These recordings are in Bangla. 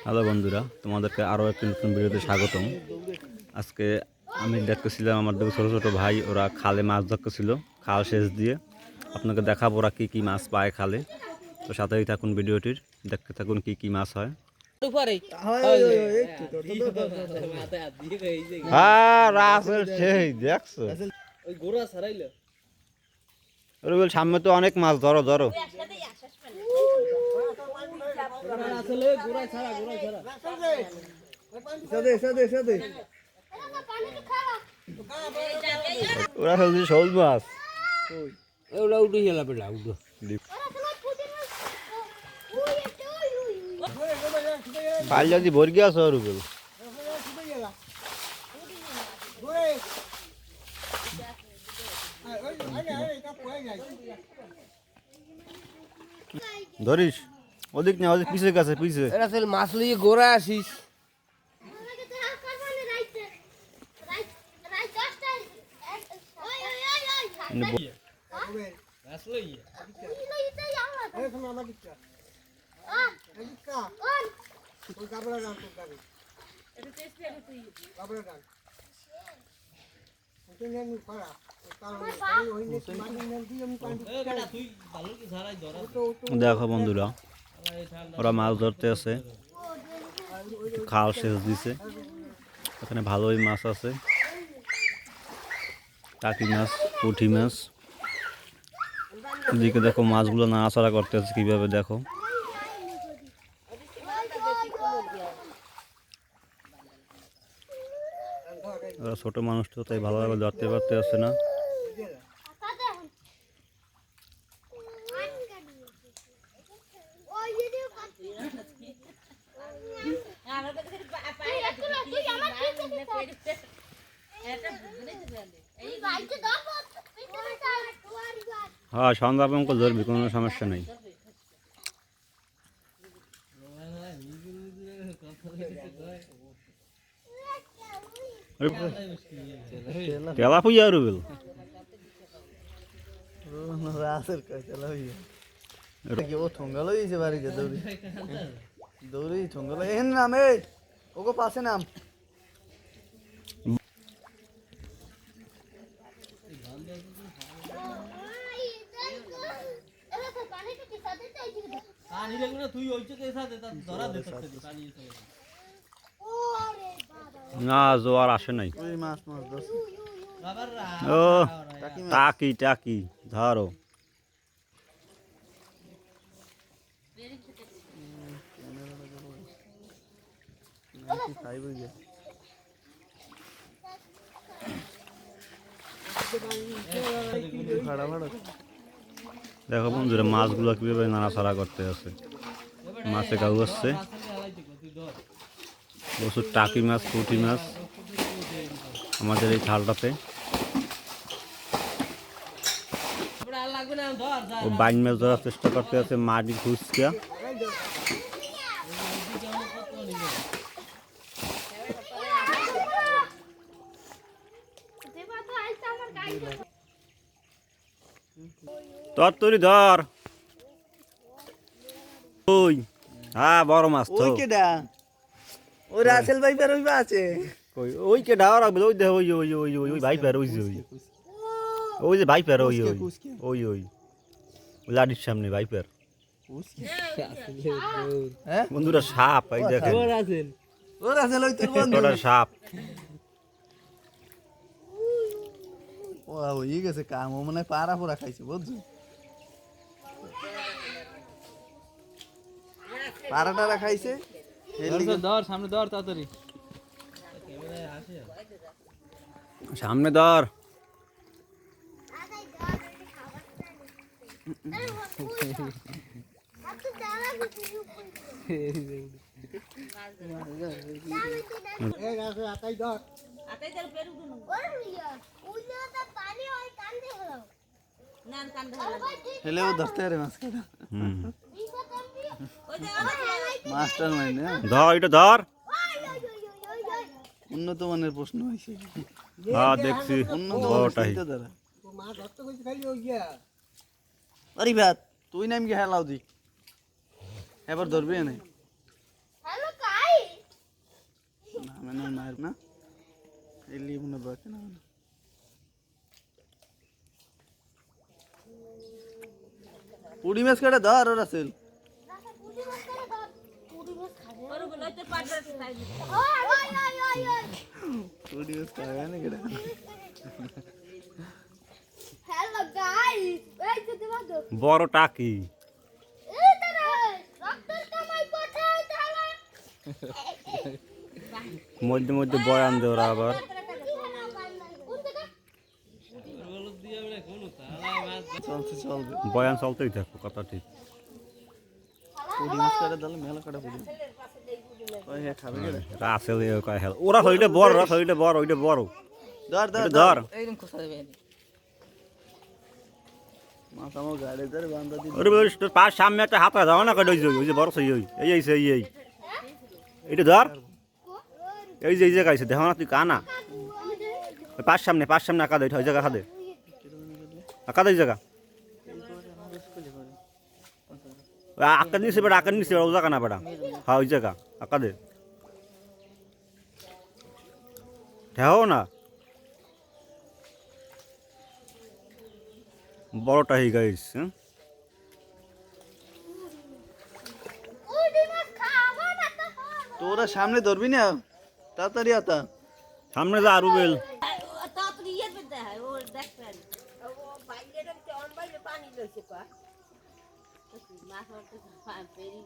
হ্যালো বন্ধুরা, তোমাদেরকে আরও একটি নতুন ভিডিওতে স্বাগতম। আজকে আমি দেখতেছিলাম আমার দুটো ছোটো ছোটো ভাই, ওরা খালে মাছ ধরতেছিল খাল সেচ দিয়ে। আপনাকে দেখাবো ওরা কী কী মাছ পায় খালে। তো সাথেই থাকুন, ভিডিওটির দেখতে থাকুন কী কী মাছ হয়। সামনে তো অনেক মাছ, ধরো ধরো। ওরা সবজি সবুজ মাছ পাল যদি ভর্গি আছো আর ধরিস ওদিক না, ওদিক পিছিয়ে গেছে পিছিয়ে মাছ লিয়ে গোড়া আসিস। দেখো বন্ধুরা, ওরা মাছ ধরতে আছে, খাল সেচ দিছে, এখানে ভালোই মাছ আছে, টাকি মাছ, পুঁটি মাছ। এদিকে দেখো মাছগুলো নাড়াচাড়া করতে আছে কিভাবে, দেখো। ওরা ছোট মানুষ তো, তাই ভালোভাবে ধরতে পারতে আসছে না। হ্যাঁ, সন্ধ্যা পর্যন্ত ধরবি, কোনো সমস্যা নেই। তেলা পুজা রুবেল ঠোঙ্গালো দিয়েছে বাড়িতে দৌড়ি দৌড়ি ঠোঙ্গালো এহেন নাম ওকে পাশে নাম না, জোয়ার আসে নাই। মাছ মাছ ও টাকি টাকি ধরো। দেখো বন্ধুরা, মাছগুলো কিভাবে নাড়াচাড়া করতে আছে, মাছে গাউ আসছে, প্রচুর টাকি মাছ, পুঁটি মাছ আমাদের এই খালটাতে। ও বাইন মাছ ধরার চেষ্টা করতে আছে, মাটি খুঁজকা। তোর তুই ধর। ওই হ্যাঁ, বড় মাছ তো। ওই কেডা ওই রাসেল ভাই বের হইবা আছে ওই ওই কে ডাওয়া রাখবে, ওই দেখো, ওই ওই ওই ওই ওই ভাইপার, ওই যে ওই ওই যে ভাইপার, ওই ওই ওই ওই লাডির সামনে ভাইপার। বন্ধুরা সাপ, এই দেখেন ও রাসেল ওই তোর বন্ধু ওটা সাপ। ও হয়ে গেছে কাম, ও মনে হয় পাড়া পোড়া খাইছে বুঝছো, পাড়া টাড়া খাইছে। ধর সামনে ধর তাড়াতাড়ি, সামনে ধর। হেলেও ধরতে পারে মাছ কাটা, মাস্টার মাইন্ড। ধর, এটা ধর। উন্নত মানের প্রশ্ন হয়েছে। হ্যাঁ দেখছি, উন্নত বড়টাই। আরে ভাত তুই নাম কি হেলাও দি এবার ধরবি না মার না এলি মনে বাকি না পুডি মাছ কাটা ধর ওর আসল পুডি মাছ খাবে না কেডা হ্যালো গাইস এই যে তোমাদের বড় টাকি এই তারা রক্তের কামাই কোথায় তাহলে মধ্যে মধ্যে বয়ান দেয় ওরা আবার চলছে চলবে বয়ান চলতেই থাকো কথা ঠিক পুডি মাছ কাটা দিলে মেলা কাটা পুডি ওই হে খাবে কেডা রাসেল এ কয় হেল ওরা হইলে বড় ওরা হইলে বড় ওইটা বড় ধর ধর এটা ধর এইরকম খোসা দেবে মাছ আমার গাড়ি ধরে বান্ধা দি ওরে বলিস তোর পাশ সামনে একটা হাত দাও না কই ওই যে বড় সেই এই এটা ধর এই যে গাইছে দেখো না তুই কানা ওই পাশ সামনে আঁকা দে ওই জায়গা আঁকা দে ওই জায়গা আঁকা নিচে বেড়া ওই জায়গা না বেড়া হ্যাঁ ওই জায়গা আঁকা দে ঠেও না বড়টা হয়ে গাইস হ্যাঁ পুডি মাছ খাওয়া না তো তোরা সামনে ধরবি না তাড়াতাড়ি আতা সামনে যা রুবেল তাড়াতাড়ি ইয়ে পেতে হয় ও দেখবেন ও বাইরে রেখে অন বাইরে পানি লইছে পা মাছ মারতে পেরি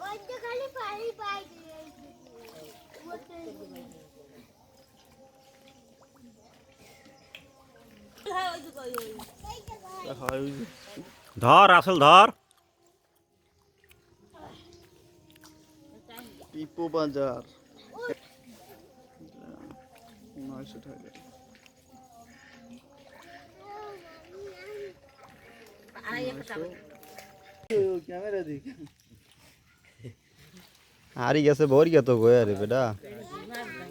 ওই তো খালি পানি পাই হ্যাঁ ওই তো ওই হয় ওই যে। ধর আসল ধর পিপো বাজার 900 টাকা আড়াই টাকা ক্যামেরা দেখ হারি গেছে ভরি গেত গয়া রে বেটা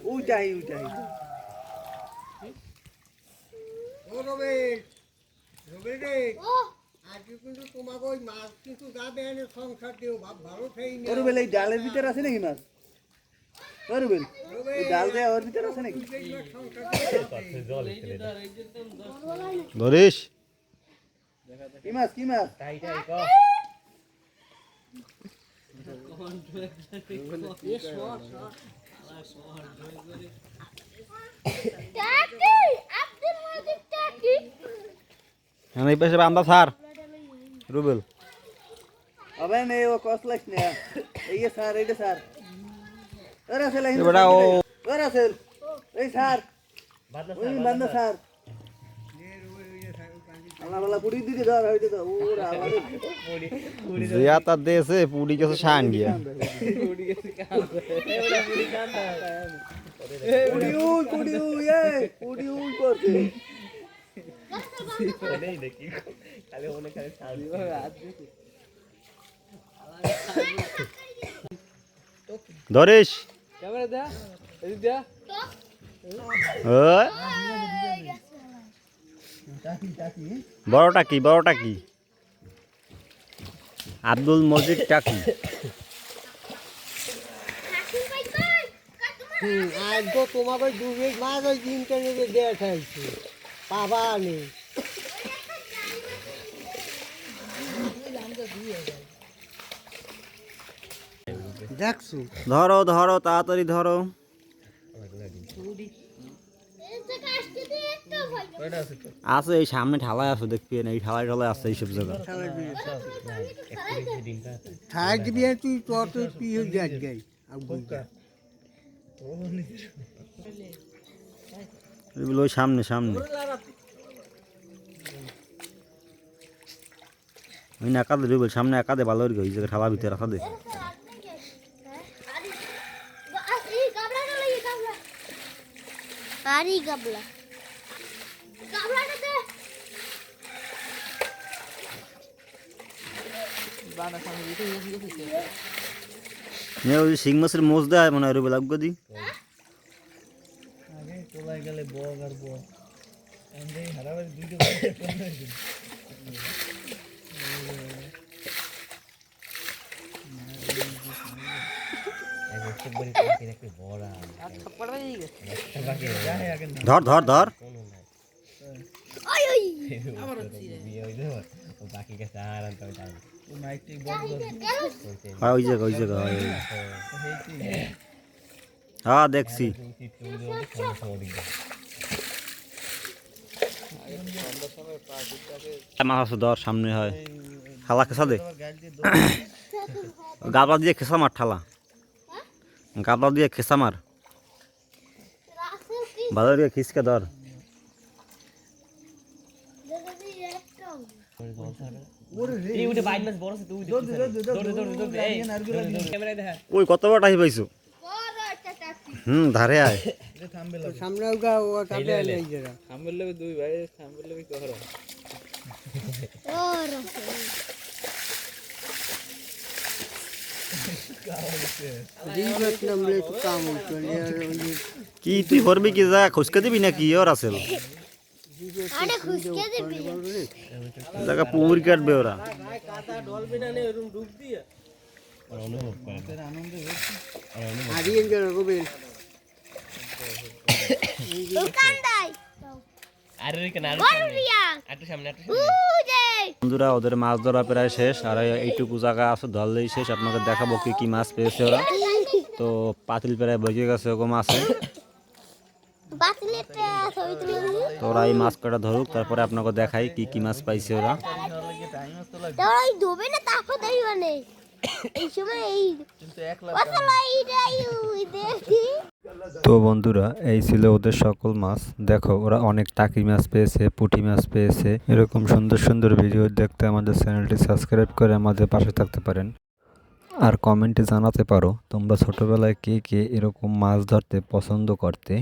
উঠাই ও ওরবেল এই ডালের ভিতরে আছে নাকি মাছ ওরবেল এই ডাল দেয়া ওর ভিতরে আছে নাকি ধরিস কি মাছ টাকি আব্দুল মজিদ টাকি হ্যাঁ এই পাশে বান্দা স্যার রুবেল আবে নে ও কসলাইস না এই যে স্যার এইটা স্যার ওরে আসলে বেটা ও ওরে আসলে এই স্যার ওই বান্দা স্যার আল্লাহ বালা পুরি দিতে দাও হইতে দাও ওরা আমাদের জিয়া তার দেশে পুডি গেছে শান গিয়া পুরি উই করছে ধরিস ক্যামেরা দে এই দে ওই বড়টা কি আব্দুল মজিদ টাকি হাসি পাই কই কাটমা আজ তো তোমাকে ডুবে মাছ ওই ইন্টারনেটে দেখাইছে পাবা নেই দেখছো ধরো তাড়াতাড়ি ধরো এই জায়গা আসতে দে একটা ভয় আছে এই সামনে ঢালাই আছে দেখবি না এই ঢালাই আছে এইসব জায়গা থাক দিয়ে তুই তত পিও যাক গাই এগুলো ওই সামনে ওই না একাদে রুবেল সামনে একাদে ভালো হয়ে ওই জায়গায় ঢালা ভিতরে রাখা দে আরে গাবলা গাবলাটা দে বানা সামনে ভিতরে গেছে নে ওই শিং মাছের মোজ দেয় মনে হয় রুবেল আগে দি থাপ্পড় বাজিয়ে গেছে ধর ধর ধর ওই ওই হ্যাঁ ওই জায়গা হ্যাঁ দেখছি মাছ আছে ধর সামনে হয় খালা খেসা দে গাবলা দিয়ে খেসা মার ঠালা গাবলা দিয়ে খেসা মার রাসেল কি ভালো দিয়ে খিসকে ধর দেখি একটা ওই কত বড় টাইপ পাইছো বড় একটা টাকি ধারে আয় সামনে ওগা ও কাটে আলাই জরা খাম্বের লগে দুই ভাই খাম্বের লগে কহর ও রাসেল দিবত নামলে তো কাম চলে আর কি তুই ভরবি কি যা খুশকে দিবি না কি ওর আসেল আরে খুশকে দিবি জায়গা পুকুর কাটবে ওরা আরিয়েন জরা গোবেন কান্দাই বড় রিয়া বুঝে বন্ধুরা ওদের মাছ ধরা প্রায় শেষ আর এইটুকু জায়গা আছে ধরলেই শেষ আপনাকে দেখাবো কি কি মাছ পেয়েছে ওরা তো পাতিল প্রায় বসে গেছে ওরকম আছে বাতলেটা ছবি তুলে তো ওরা এই মাছ কটা ধরুক তারপরে আপনাকে দেখাই কি কি মাছ পাইছে ওরা তাই ধোবে না তারপর দেই মানে এই সময় এই কিন্তু 1 লাখ ওতলা এইটাই দেখি তো বন্ধুরা এই ছিল ওদের সকল মাছ দেখো ওরা অনেক টাকি মাছ পেয়েছে পুঁটি মাছ পেয়েছে এরকম সুন্দর সুন্দর ভিডিও দেখতে আমাদের চ্যানেলটি সাবস্ক্রাইব করে আমাদের পাশে থাকতে পারেন আর কমেন্টে জানাতে পারো তোমরা ছোটবেলায় কে কে এরকম মাছ ধরতে পছন্দ করতে।